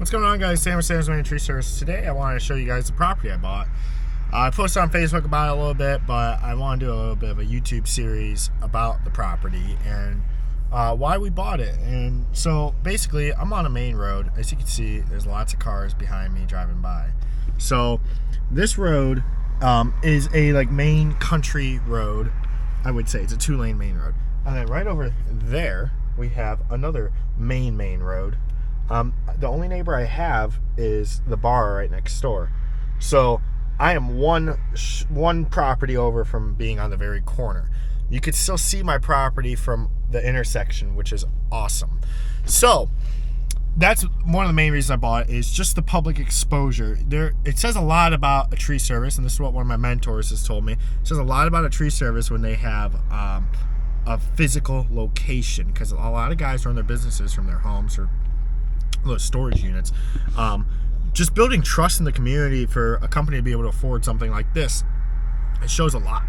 What's going on, guys? Sam with Sam's Main Tree Service. Today I wanted to show you guys the property I bought. I posted on Facebook about it a little bit, but I want to do a little bit of a YouTube series about the property and why we bought it. And so basically I'm on a main road. As you can see, there's lots of cars behind me driving by. So this road is a main country road. I would say it's a 2-lane main road. And then right over there we have another main road. The only neighbor I have is the bar right next door. So I am one property over from being on the very corner. You could still see my property from the intersection, which is awesome. So that's one of the main reasons I bought it, is just the public exposure. It says a lot about a tree service, and this is what one of my mentors has told me. It says a lot about a tree service when they have a physical location, because a lot of guys run their businesses from their homes or those storage units. Just building trust in the community for a company to be able to afford something like this, it shows a lot.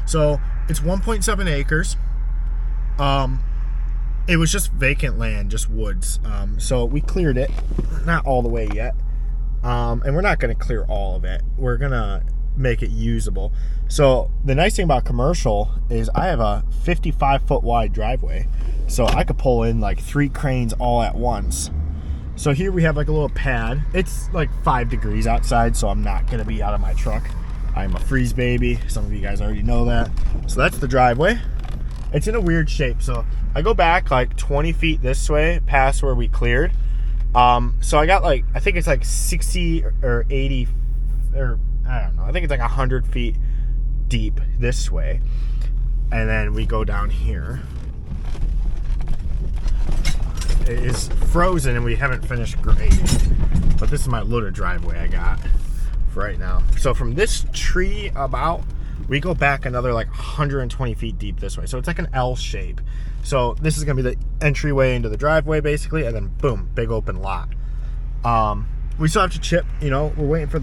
So it's 1.7 acres. It was just vacant land, just woods. So we cleared it, not all the way yet, and we're not going to clear all of it. We're going to make it usable. So the nice thing about commercial is I have a 55-foot wide driveway, so I could pull in 3 cranes all at once. So here we have a little pad. It's 5 degrees outside, so I'm not going to be out of my truck. I'm a freeze baby. Some of you guys already know that. So that's the driveway. It's in a weird shape. So I go back 20 feet this way past where we cleared. So I got I think it's 60 or 80, or I don't know. I think it's 100 feet deep this way. And then we go down here. It is frozen and we haven't finished grading. But this is my little driveway I got for right now. So from this tree we go back another 120 feet deep this way. So it's an L shape. So this is going to be the entryway into the driveway basically. And then boom, big open lot. We still have to chip, we're waiting for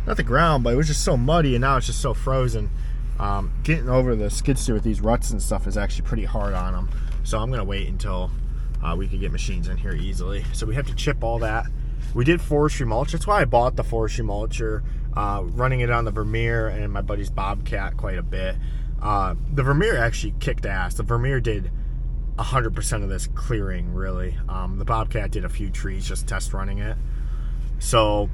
not the ground, but it was just so muddy and now it's just so frozen. Getting over the skid steer with these ruts and stuff is actually pretty hard on them. So I'm going to wait until we can get machines in here easily. So we have to chip all that. We did forestry mulch. That's why I bought the forestry mulcher, running it on the Vermeer and my buddy's Bobcat quite a bit. The Vermeer actually kicked ass. The Vermeer did 100% of this clearing, really. The Bobcat did a few trees just test running it. So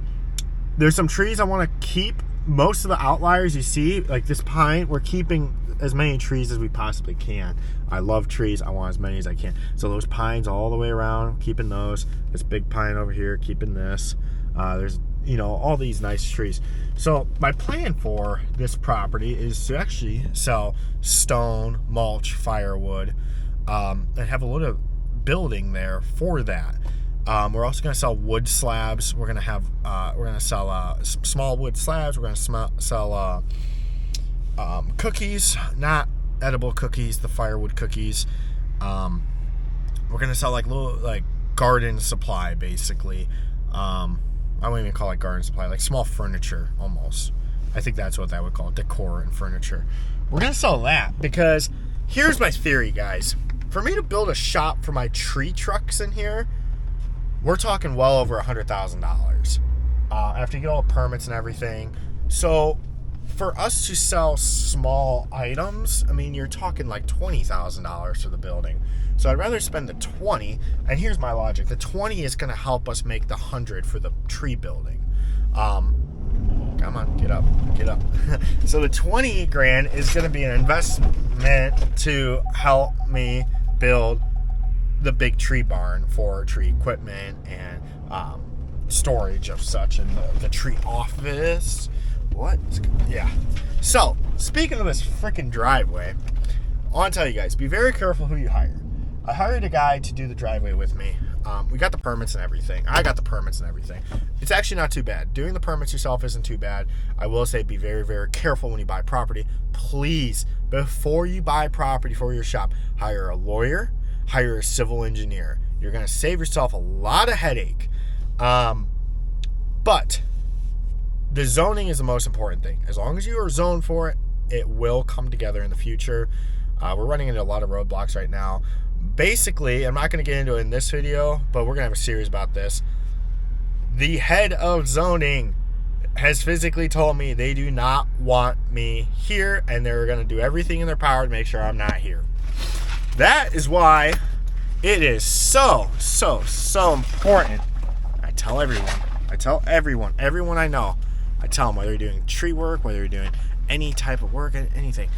there's some trees I want to keep. Most of the outliers you see, like this pine, we're keeping as many trees as we possibly can. I love trees. I want as many as I can. So those pines all the way around, keeping those. This big pine over here, keeping this. There's, all these nice trees. So my plan for this property is to actually sell stone, mulch, firewood, and have a little building there for that. We're also going to sell wood slabs. We're going to sell small wood slabs. We're going to sell cookies, not edible cookies, the firewood cookies. We're going to sell little garden supply, basically. I wouldn't even call it garden supply, small furniture almost. I think that's what that would call it, decor and furniture. We're going to sell that because here's my theory, guys. For me to build a shop for my tree trucks in here, we're talking well over $100,000 after you get all the permits and everything. So for us to sell small items, you're talking $20,000 for the building. So I'd rather spend the 20. And here's my logic: the 20 is going to help us make the 100 for the tree building. Come on, get up. So the 20 grand is going to be an investment to help me build the big tree barn for tree equipment and storage of such, and the tree office. What? Yeah. So, speaking of this freaking driveway, I want to tell you guys, be very careful who you hire. I hired a guy to do the driveway with me. We got the permits and everything. I got the permits and everything. It's actually not too bad. Doing the permits yourself isn't too bad. I will say be very, very careful when you buy property. Please, before you buy property for your shop, hire a lawyer, hire a civil engineer. You're going to save yourself a lot of headache. But the zoning is the most important thing. As long as you are zoned for it, it will come together in the future. We're running into a lot of roadblocks right now, basically, I'm not going to get into it in this video, but we're going to have a series about this. The head of zoning has physically told me they do not want me here, and they're going to do everything in their power to make sure I'm not here. That is why it is so important. I tell everyone I know. I tell them, whether you're doing tree work, whether you're doing any type of work, anything,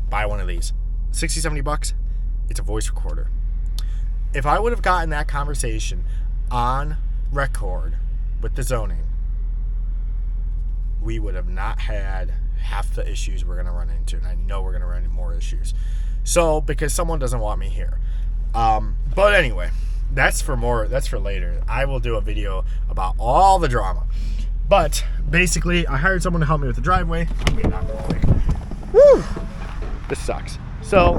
buy one of these. 60, 70 bucks, it's a voice recorder. If I would have gotten that conversation on record with the zoning, we would have not had half the issues we're going to run into, and I know we're going to run into more issues. So, because someone doesn't want me here. But anyway, that's for later. I will do a video about all the drama. But basically, I hired someone to help me with the driveway. I'm getting out real quick. Woo! This sucks. So,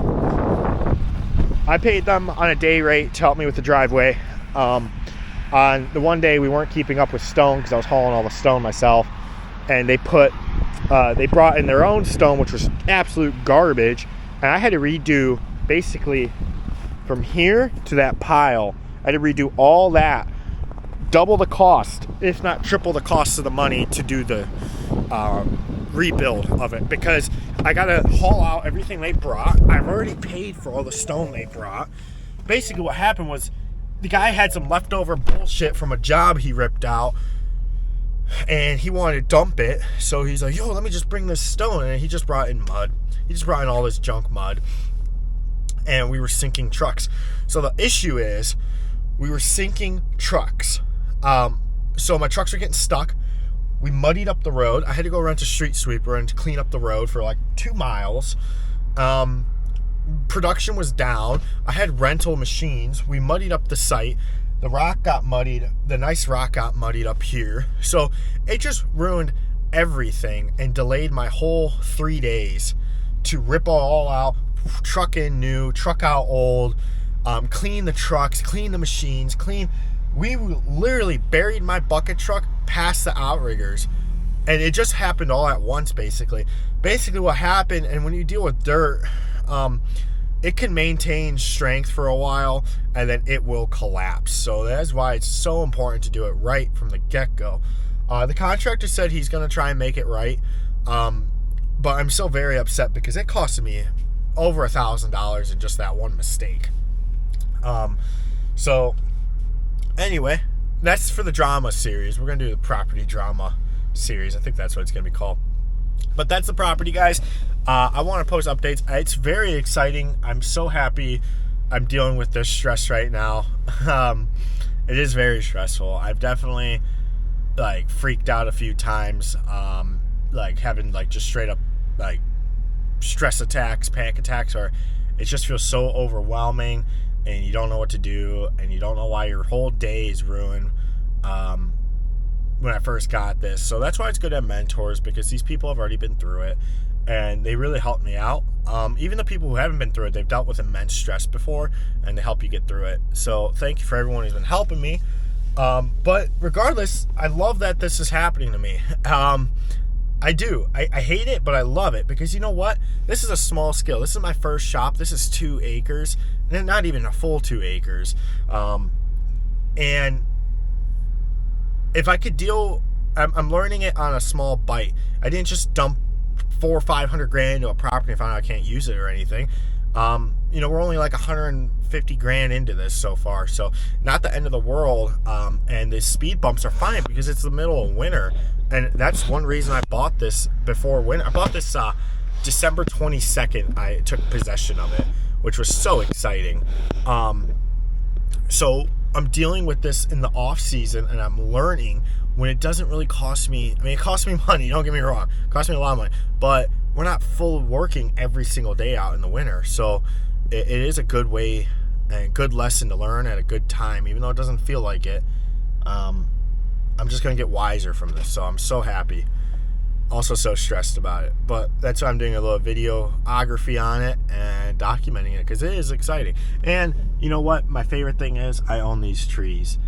I paid them on a day rate to help me with the driveway. On the one day, we weren't keeping up with stone because I was hauling all the stone myself. And they brought in their own stone, which was absolute garbage. And I had to redo, basically, from here to that pile. I had to redo all that. Double the cost, if not triple the cost of the money to do the rebuild of it, because I gotta haul out everything they brought. I've already paid for all the stone they brought. Basically what happened was the guy had some leftover bullshit from a job he ripped out, and he wanted to dump it. So he's like, yo, let me just bring this stone. And he just brought in mud. He just brought in all this junk mud, and we were sinking trucks. So the issue is we were sinking trucks. So my trucks were getting stuck. We muddied up the road. I had to go rent a street sweeper and clean up the road for like 2 miles. Production was down. I had rental machines. We muddied up the site. The rock got muddied. The nice rock got muddied up here. So it just ruined everything and delayed my whole 3 days to rip all out, truck in new, truck out old, clean the trucks, clean the machines, we literally buried my bucket truck past the outriggers, and it just happened all at once. Basically what happened, and when you deal with dirt, it can maintain strength for a while and then it will collapse. So that's why it's so important to do it right from the get-go. The contractor said he's going to try and make it right, but I'm still very upset because it costed me over $1,000 in just that one mistake. So anyway, that's for the drama series. We're going to do the property drama series. I think that's what it's going to be called. But that's the property, guys. I want to post updates. It's very exciting. I'm so happy I'm dealing with this stress right now. It is very stressful. I've definitely freaked out a few times, having just straight up stress attacks, panic attacks, or it just feels so overwhelming and you don't know what to do and you don't know why your whole day is ruined. When I first got this, so that's why it's good to have mentors, because these people have already been through it and they really helped me out. Even the people who haven't been through it, they've dealt with immense stress before and they help you get through it. So thank you for everyone who's been helping me. But regardless, I love that this is happening to me. I do. I hate it, but I love it, because you know what? This is a small scale. This is my first shop. This is 2 acres, and not even a full 2 acres. And if I could deal, I'm learning it on a small bite. I didn't just dump $400,000 or $500,000 into a property and find out I can't use it or anything. We're only like $150,000 into this so far, so not the end of the world. And the speed bumps are fine because it's the middle of winter, and that's one reason I bought this before winter. I bought this December 22nd. I took possession of it, which was so exciting. So I'm dealing with this in the off season, and I'm learning when it doesn't really cost me. I mean, it costs me money, don't get me wrong. It costs me a lot of money, but we're not full working every single day out in the winter. So it is a good way and a good lesson to learn at a good time, even though it doesn't feel like it. I'm just going to get wiser from this. So I'm so happy. Also so stressed about it. But that's why I'm doing a little videography on it and documenting it, because it is exciting. And you know what? My favorite thing is I own these trees.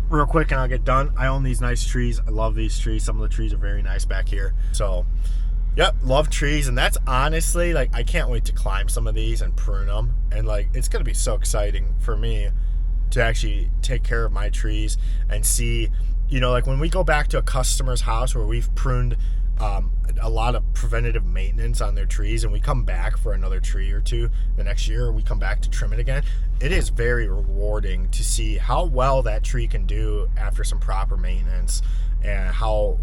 Real quick and I'll get done. I own these nice trees. I love these trees. Some of the trees are very nice back here. So Yep, love trees, and that's honestly, like, I can't wait to climb some of these and prune them, and like, it's gonna be so exciting for me to actually take care of my trees and see, like when we go back to a customer's house where we've pruned a lot of preventative maintenance on their trees, and we come back for another tree or two the next year, or we come back to trim it again, it is very rewarding to see how well that tree can do after some proper maintenance and how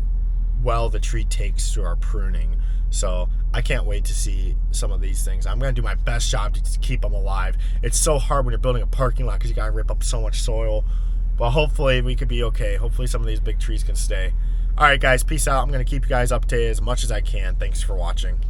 well the tree takes to our pruning. So I can't wait to see some of these things. I'm going to do my best job to keep them alive. It's so hard when you're building a parking lot because you got to rip up so much soil. But hopefully we could be okay. Hopefully some of these big trees can stay. All right, guys, peace out. I'm going to keep you guys updated as much as I can. Thanks for watching.